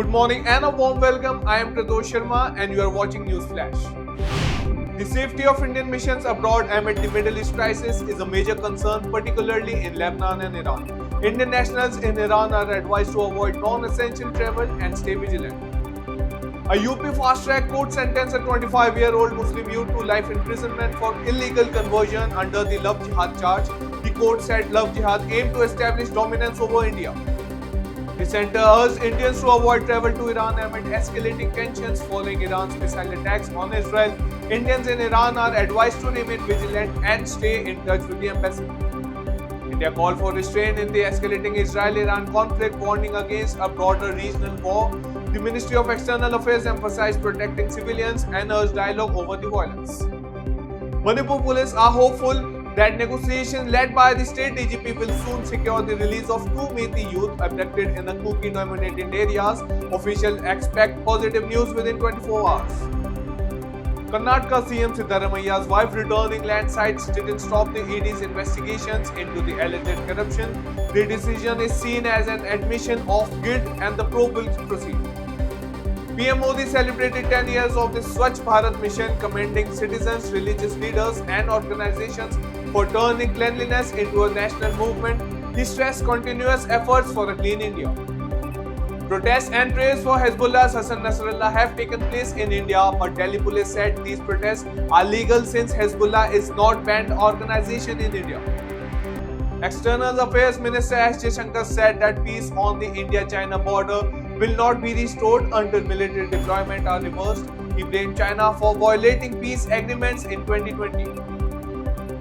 Good morning and a warm welcome. I am Pradosh Sharma and you are watching News Flash. The safety of Indian missions abroad amid the Middle East crisis is a major concern, particularly in Lebanon and Iran. Indian nationals in Iran are advised to avoid non-essential travel and stay vigilant. A UP fast-track court sentenced a 25-year-old Muslim youth to life imprisonment for illegal conversion under the Love Jihad charge. The court said Love Jihad aimed to establish dominance over India. The center urged Indians to avoid travel to Iran amid escalating tensions following Iran's missile attacks on Israel. Indians in Iran are advised to remain vigilant and stay in touch with the embassy. India called for restraint in the escalating Israel-Iran conflict, warning against a broader regional war. The Ministry of External Affairs emphasized protecting civilians and urged dialogue over the violence. Manipur police are hopeful that negotiations led by the state DGP will soon secure the release of two Meitei youth abducted in the Kuki-dominated areas. Officials expect positive news within 24 hours. Karnataka CM Siddaramaia's wife returning land sites didn't stop the ED's investigations into the alleged corruption. The decision is seen as an admission of guilt and the probe will proceed. PM Modi celebrated 10 years of the Swachh Bharat mission, commending citizens, religious leaders and organizations for turning cleanliness into a national movement. He stressed continuous efforts for a clean India. Protests and prayers for Hezbollah's Hassan Nasrallah have taken place in India, but Delhi police said these protests are legal since Hezbollah is not banned organization in India. External Affairs Minister S. Jaishankar said that peace on the India-China border will not be restored until military deployment are reversed. He blamed China for violating peace agreements in 2020.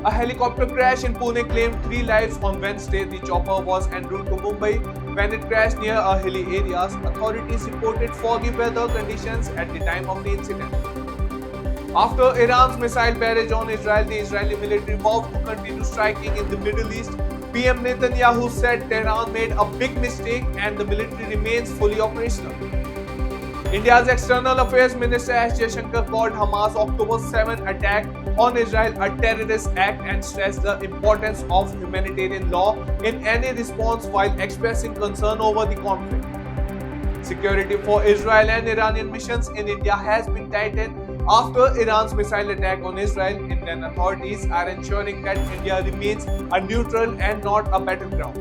A helicopter crash in Pune claimed 3 lives on Wednesday. The chopper was en route to Mumbai when it crashed near a hilly areas. Authorities reported foggy weather conditions at the time of the incident. After Iran's missile barrage on Israel, the Israeli military vowed to continue striking in the Middle East. PM Netanyahu said Tehran made a big mistake and the military remains fully operational. India's External Affairs Minister S. Jaishankar called Hamas' October 7 attack on Israel a terrorist act and stressed the importance of humanitarian law in any response while expressing concern over the conflict. Security for Israel and Iranian missions in India has been tightened after Iran's missile attack on Israel. Indian authorities are ensuring that India remains a neutral and not a battleground.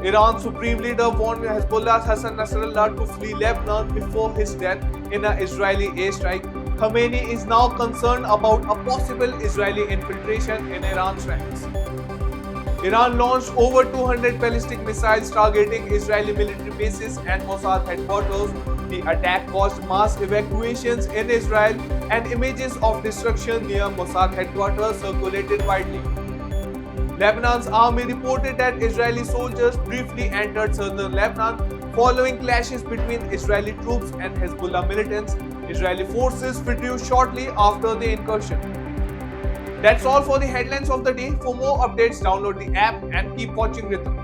Iran's supreme leader warned Hezbollah's Hassan Nasrallah to flee Lebanon before his death in an Israeli airstrike. Khamenei is now concerned about a possible Israeli infiltration in Iran's ranks. Iran launched over 200 ballistic missiles targeting Israeli military bases and Mossad headquarters. The attack caused mass evacuations in Israel and images of destruction near Mossad headquarters circulated widely. Lebanon's army reported that Israeli soldiers briefly entered southern Lebanon following clashes between Israeli troops and Hezbollah militants. Israeli forces withdrew shortly after the incursion. That's all for the headlines of the day. For more updates, download the app and keep watching Rhythm.